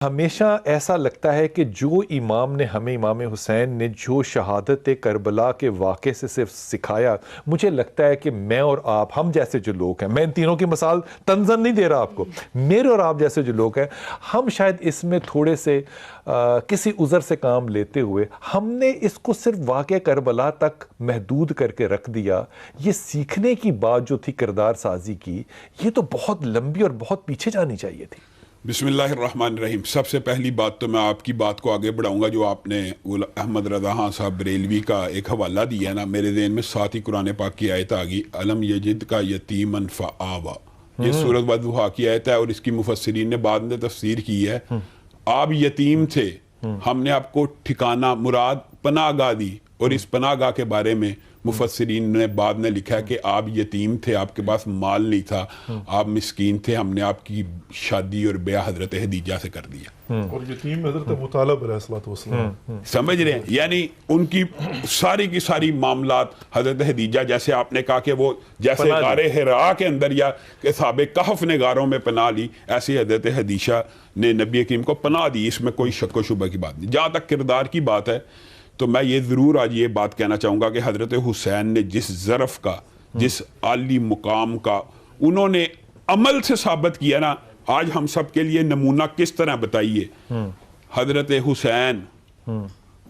ہمیشہ ایسا لگتا ہے کہ جو امام نے ہمیں، امام حسین نے جو شہادت کربلا کے واقعے سے صرف سکھایا، مجھے لگتا ہے کہ میں اور آپ، ہم جیسے جو لوگ ہیں، میں ان تینوں کی مثال تنزن نہیں دے رہا آپ کو، میرے اور آپ جیسے جو لوگ ہیں، ہم شاید اس میں تھوڑے سے کسی عذر سے کام لیتے ہوئے ہم نے اس کو صرف واقعہ کربلا تک محدود کر کے رکھ دیا۔ یہ سیکھنے کی بات جو تھی کردار سازی کی، یہ تو بہت لمبی اور بہت پیچھے جانی چاہیے تھی۔ بسم اللہ الرحمن الرحیم۔ سب سے پہلی بات تو میں آپ کی بات کو آگے بڑھاؤں گا، جو آپ نے احمد رضا خان صاحب بریلوی کا ایک حوالہ دیا نا، میرے ذہن میں ساتھ ہی قرآن پاک کی آیت آ گئی، الم یجد کا یتیمن فآوا۔ یہ سورۃ والضحیٰ کی آیت ہے، اور اس کی مفسرین نے بعد میں تفسیر کی ہے۔ آپ یتیم تھے، ہم نے آپ کو ٹھکانہ مراد پناہ گاہ دی، اور اس پناہ گاہ کے بارے میں مفسرین نے بعد میں لکھا ہے کہ آپ یتیم تھے، آپ کے پاس مال نہیں تھا، آپ مسکین تھے، ہم نے آپ کی شادی اور بیاہ حضرت خدیجہ سے کر دیا۔ اور یتیم حضرت ابو طالب علیہ السلام، سمجھ رہے ہیں؟ یعنی ان کی ساری کی ساری معاملات حضرت خدیجہ، جیسے آپ نے کہا کہ وہ جیسے غار حرا کے اندر یا اصحاب کہف نے غاروں میں پناہ لی، ایسی حضرت خدیجہ نے نبی کریم کو پناہ دی، اس میں کوئی شک و شبہ کی بات نہیں۔ جہاں تک کردار کی بات ہے تو میں یہ ضرور آج یہ بات کہنا چاہوں گا کہ حضرت حسین نے جس ظرف کا، جس عالی مقام کا انہوں نے عمل سے ثابت کیا نا، آج ہم سب کے لیے نمونہ کس طرح بتائیے۔ حضرت حسین،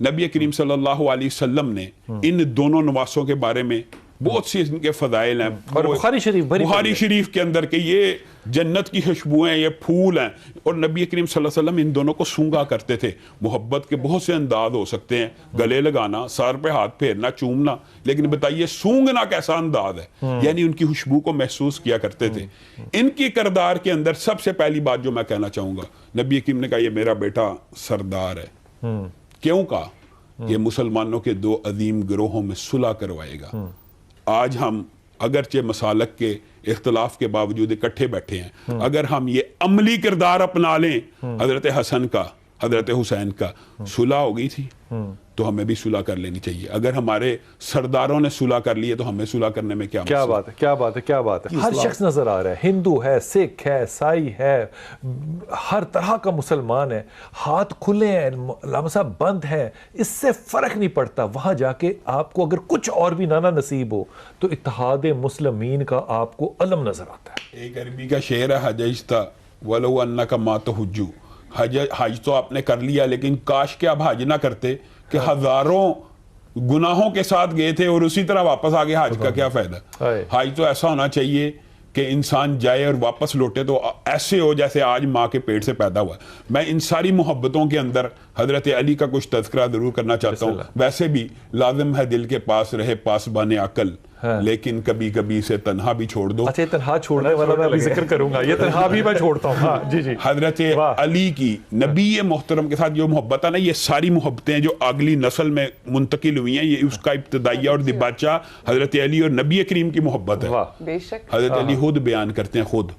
نبی کریم صلی اللہ علیہ وسلم نے ان دونوں نواسوں کے بارے میں بہت سی ان کے فضائل ہیں، اور بخاری شریف کے اندر کہ یہ جنت کی خوشبو ہیں، یہ پھول ہیں، اور نبی کریم صلی اللہ علیہ وسلم ان دونوں کو سونگا کرتے تھے۔ محبت کے بہت سے انداز ہو سکتے ہیں، گلے لگانا، سر پہ ہاتھ پھیرنا، چومنا، لیکن بتائیے سونگنا کیسا انداز ہے؟ یعنی ان کی خوشبو کو محسوس کیا کرتے تھے۔ ان کی کردار کے اندر سب سے پہلی بات جو میں کہنا چاہوں گا، نبی کریم نے کہا یہ میرا بیٹا سردار ہے۔ کیوں کہا؟ یہ مسلمانوں کے دو عظیم گروہوں میں صلح کروائے گا۔ آج ہم اگرچہ مسالک کے اختلاف کے باوجود اکٹھے بیٹھے ہیں، اگر ہم یہ عملی کردار اپنا لیں، حضرت حسن کا، حضرت حسین کا صلح ہو گئی تھی، تو ہمیں بھی صلح کر لینی چاہیے۔ اگر ہمارے سرداروں نے صلح کر لی ہے تو ہمیں صلح کرنے میں کیا مسئلہ؟ بات ہے، کیا بات ہے، کیا بات ہے۔ ہر شخص نظر آ رہا ہے، ہندو ہے، سکھ ہے، عیسائی ہے، ہر طرح کا مسلمان ہے، ہاتھ کھلے ہیں، لمسہ بند ہے، اس سے فرق نہیں پڑتا۔ وہاں جا کے آپ کو اگر کچھ اور بھی نانا نصیب ہو تو اتحاد مسلمین کا آپ کو علم نظر آتا ہے۔ ایک عربی کا شعر ہے، حججتا ولو انک ما تحج، حج تو آپ نے کر لیا، لیکن کاش کہ آپ حج نہ کرتے، کہ ہزاروں گناہوں کے ساتھ گئے تھے اور اسی طرح واپس آگے، حج کا کیا فائدہ؟ حج تو ایسا ہونا چاہیے کہ انسان جائے اور واپس لوٹے تو ایسے ہو جیسے آج ماں کے پیٹ سے پیدا ہوا۔ میں ان ساری محبتوں کے اندر حضرت علی کا کچھ تذکرہ ضرور کرنا چاہتا ہوں۔ ویسے بھی لازم ہے دل کے پاس رہے پاسبان عقل، لیکن کبھی کبھی اسے تنہا بھی چھوڑ دو۔ اچھا، یہ تنہا چھوڑنے والا میں ابھی ذکر کروں گا، یہ تنہا بھی میں چھوڑتا ہوں۔ ہاں جی جی، حضرت علی کی نبی محترم کے ساتھ جو محبت ہے نا، یہ ساری محبتیں جو اگلی نسل میں منتقل ہوئی ہیں، یہ اس کا ابتدائیہ اور دباچہ حضرت علی اور نبی کریم کی محبت ہے۔ حضرت علی خود بیان کرتے ہیں خود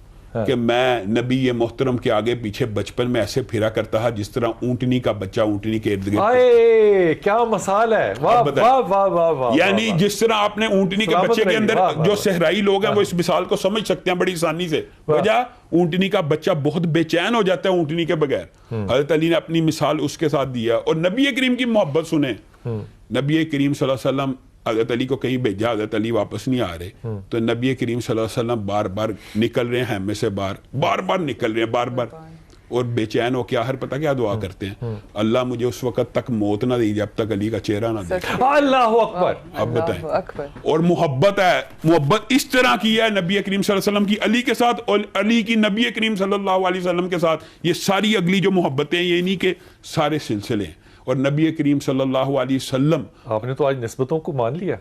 کہ میں نبی محترم کے آگے پیچھے بچپن میں ایسے پھرا کرتا تھا جس طرح اونٹنی کا بچہ اونٹنی کے ارد گرد۔ کیا مثال ہے، واہ واہ واہ واہ واہ۔ یعنی جس طرح آپ نے اونٹنی کے بچے کے اندر، جو صحرائی لوگ ہیں وہ اس مثال کو سمجھ سکتے ہیں بڑی آسانی سے، وجہ اونٹنی کا بچہ بہت بے چین ہو جاتا ہے اونٹنی کے بغیر۔ حضرت علی نے اپنی مثال اس کے ساتھ دیا، اور نبی کریم کی محبت سنیں۔ نبی کریم صلی اللہ علیہ وسلم حضرت علی کو کہیں بھیجا، حضرت علی واپس نہیں آ رہے، تو نبی کریم صلی اللہ علیہ وسلم بار بار نکل رہے ہیں خیمے سے باہر، بار بار نکل رہے ہیں، بار بار، اور بے چین ہو کے آخر پتہ کیا دعا کرتے ہیں؟ اللہ مجھے اس وقت تک موت نہ دی جب تک علی کا چہرہ نہ دیکھے۔ اللہ اکبر۔ اب بتائیں، اور محبت ہے، محبت اس طرح کی ہے نبی کریم صلی اللہ علیہ وسلم کی علی کے ساتھ، اور علی کی نبی کریم صلی اللہ علیہ وسلم کے ساتھ۔ یہ ساری اگلی جو محبتیں، یہ نہیں کہ سارے سلسلے ہیں۔ اور نبی کریم صلی اللہ علیہ وسلم، آپ نے تو آج نسبتوں کو مان لیا،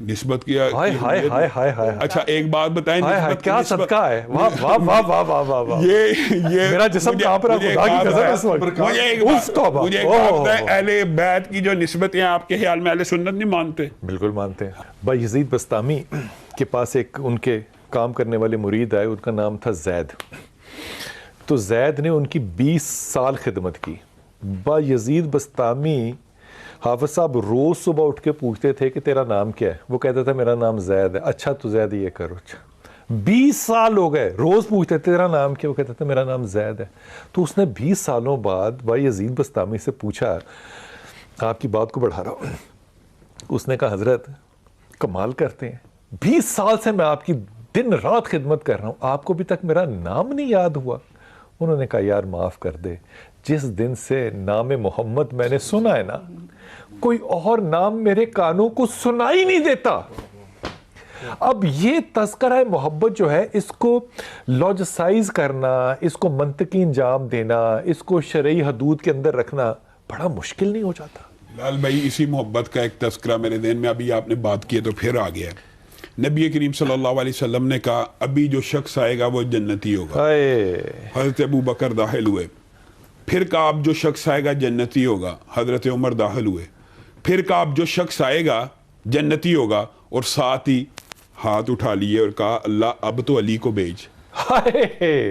نسبت کیا۔ ہائے ہائے ہائے ہائے ہائے۔ اچھا ایک بات بتائیں، کیا صدقہ ہے، واہ واہ واہ واہ واہ واہ واہ۔ یہ میرا جسم کہاں پر ہے، خدا کی قسم اس وقت۔ مجھے ایک بات ہے، اہل بیت کی جو نسبتیں آپ کے خیال میں اہل سنت نہیں مانتے؟ بالکل مانتے ہیں۔ بھائی یزید بسطامی کے پاس ایک ان کے کام کرنے والے مرید آئے، ان کا نام تھا زید۔ تو زید نے ان کی 20 سال خدمت کی۔ با یزید بسطامی حافظ صاحب روز صبح اٹھ کے پوچھتے تھے کہ تیرا نام کیا ہے؟ وہ کہتا تھا میرا نام زید ہے۔ اچھا تو زید یہ کرو، 20 سال ہو گئے, روز پوچھتے تیرا نام کیا, وہ کہتا تھا میرا نام زید ہے. تو اس نے 20 سالوں بعد بھائی یزید بسطامی سے پوچھا, آپ کی بات کو بڑھا رہا ہوں, اس نے کہا حضرت کمال کرتے ہیں, 20 سال سے میں آپ کی دن رات خدمت کر رہا ہوں, آپ کو ابھی تک میرا نام نہیں یاد ہوا. انہوں نے کہا یار معاف کر دے, جس دن سے نام محمد میں نے سنا ہے نا, کوئی اور نام میرے کانوں کو سنائی نہیں دیتا. اب یہ تذکرہ محبت جو ہے, اس کو لاجسائز کرنا, اس کو منطقی انجام دینا, اس کو شرعی حدود کے اندر رکھنا بڑا مشکل نہیں ہو جاتا؟ لال بھائی اسی محبت کا ایک تذکرہ میرے ذہن میں, ابھی آپ نے بات کی تو پھر آ گیا. نبی کریم صلی اللہ علیہ وسلم نے کہا ابھی جو شخص آئے گا وہ جنتی ہوگا. حضرت ابو بکر داخل ہوئے. پھر کہا اب جو شخص آئے گا جنتی ہوگا. حضرت عمر داخل ہوئے. پھر کہا اب جو شخص آئے گا جنتی ہوگا, اور ساتھ ہی ہاتھ اٹھا لیے اور کہا اللہ اب تو علی کو بھیج,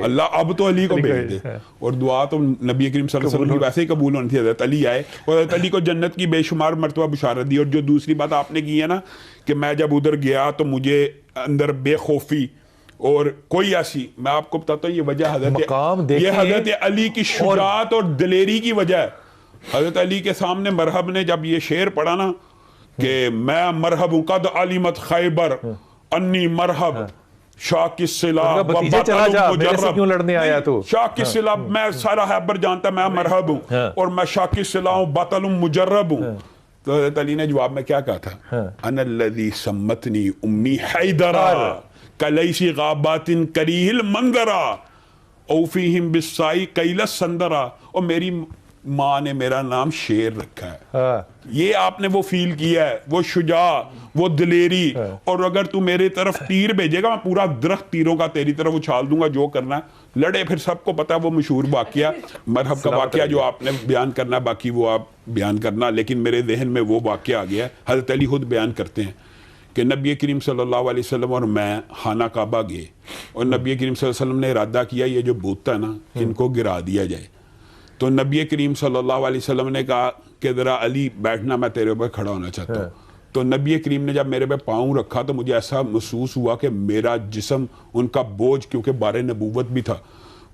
اللہ اب تو علی کو بھیج دے. اور دعا تو نبی کریم صلی اللہ علیہ وسلم کی ویسے ہی قبول ہونی تھی. حضرت علی آئے اور حضرت علی کو جنت کی بے شمار مرتبہ بشارت دی. اور جو دوسری بات آپ نے کی ہے نا کہ میں جب ادھر گیا تو مجھے اندر بے خوفی اور کوئی ایسی, میں آپ کو بتاتا ہوں یہ وجہ حضرت علی کی شجاعت اور دلیری کی وجہ ہے. حضرت علی کے سامنے مرحب نے جب یہ شعر پڑھا نا کہ میں مرحب ہوں قد علمت خیبر انی مرحب شاک السلاح کیوں لڑنے آیا تو شاک السلاح, میں سارا خیبر جانتا میں مرحب ہوں, اور میں شاک السلاح ہوں بطل مجرب ہوں. تو حضرت علی نے جواب میں کیا کہا تھا, انا الذی سمتنی امی حیدرا کلیسی غابات کریہ المنظرا اوفیہم بالسائی قیل السندرا. اور میری ماں نے میرا نام شیر رکھا ہے. یہ آپ نے وہ فیل کیا ہے, وہ شجاع, وہ دلیری. اور اگر تو میرے طرف تیر بھیجے گا میں پورا درخت تیروں کا تیری طرف اچھال دوں گا, جو کرنا ہے لڑے. پھر سب کو پتا وہ مشہور واقعہ مرحب کا واقعہ جو آپ نے بیان کرنا, باقی وہ آپ بیان کرنا, لیکن میرے ذہن میں وہ واقعہ آ گیا. حضرت علی خود بیان کرتے ہیں کہ نبی کریم صلی اللہ علیہ وسلم اور میں خانہ کعبہ گئے, اور نبی کریم صلی اللہ علیہ وسلم نے ارادہ کیا یہ جو بت ہے نا ان کو گرا دیا جائے. تو نبی کریم صلی اللہ علیہ وسلم نے کہا کہ ذرا علی بیٹھنا, میں تیرے اوپر کھڑا ہونا چاہتا ہوں. تو نبی کریم نے جب میرے پہ پاؤں رکھا تو مجھے ایسا محسوس ہوا کہ میرا جسم ان کا بوجھ, کیونکہ بار نبوت بھی تھا,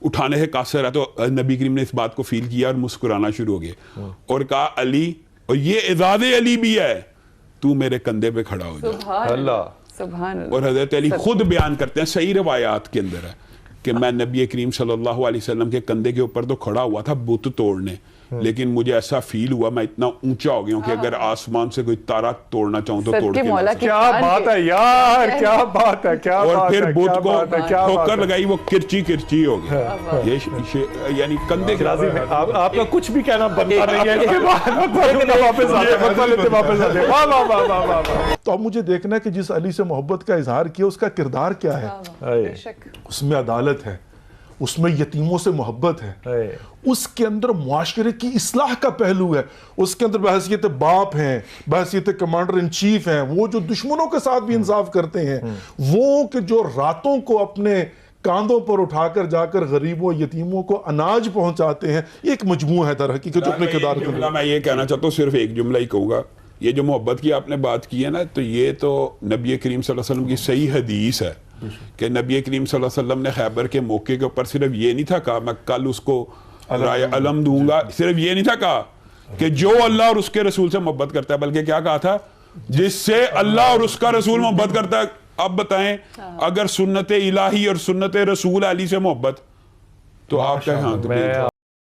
اٹھانے سے قاصر ہے. تو نبی کریم نے اس بات کو فیل کیا اور مسکرانا شروع ہو گئے اور کہا علی, اور یہ اعزاز علی بھی ہے, تو میرے کندھے پہ کھڑا ہو جا. اللہ سبحان اللہ. اور حضرت علی خود بیان کرتے ہیں, صحیح روایات کے اندر ہے کہ میں نبی کریم صلی اللہ علیہ وسلم کے کندھے کے اوپر تو کھڑا ہوا تھا بت توڑنے, لیکن مجھے ایسا فیل ہوا میں اتنا اونچا ہو گیا ہوں کہ اگر آسمان سے کوئی تارا توڑنا چاہوں تو توڑ کے لا. کیا بات ہے یار, کیا بات ہے, کیا اور بات پھر ہے, بت کو کیا ٹھوکر لگائی, وہ کرچی کرچی ہو گیا. یہ یعنی کندھے کے راضی میں آپ کا کچھ بھی کہنا بنتا نہیں ہے, اس کے بعد واپس آتے ہیں. واہ واہ واہ واہ واہ. تو اب مجھے دیکھنا ہے کہ جس علی سے محبت کا اظہار کیا اس کا کردار کیا ہے. بے شک. اس میں عدالت ہے, اس میں یتیموں سے محبت ہے, اس کے اندر معاشرے کی اصلاح کا پہلو ہے, اس کے اندر بحیثیت باپ ہیں, بحیثیت کمانڈر ان چیف ہیں, وہ جو دشمنوں کے ساتھ بھی انصاف کرتے ہیں, وہ کہ جو راتوں کو اپنے کاندھوں پر اٹھا کر جا کر غریبوں یتیموں کو اناج پہنچاتے ہیں. یہ ایک مجموعہ ہے در حقیقت جو اپنے کردار کو. میں یہ کہنا چاہتا ہوں, صرف ایک جملہ ہی کہوں گا. یہ جو محبت کی آپ نے بات کی ہے نا, تو یہ تو نبی کریم صلی اللہ علیہ وسلم کی صحیح حدیث ہے کہ نبی کریم صلی اللہ علیہ وسلم نے خیبر کے موقع کے اوپر صرف یہ نہیں تھا کہا میں کل اس کو رائے علم دوں گا, صرف یہ نہیں تھا کہا کہ جو اللہ اور اس کے رسول سے محبت کرتا ہے, بلکہ کیا کہا تھا جس سے اللہ اور اس کا رسول محبت کرتا ہے. اب بتائیں اگر سنت الہی اور سنت رسول علی سے محبت تو آپ کا ہاں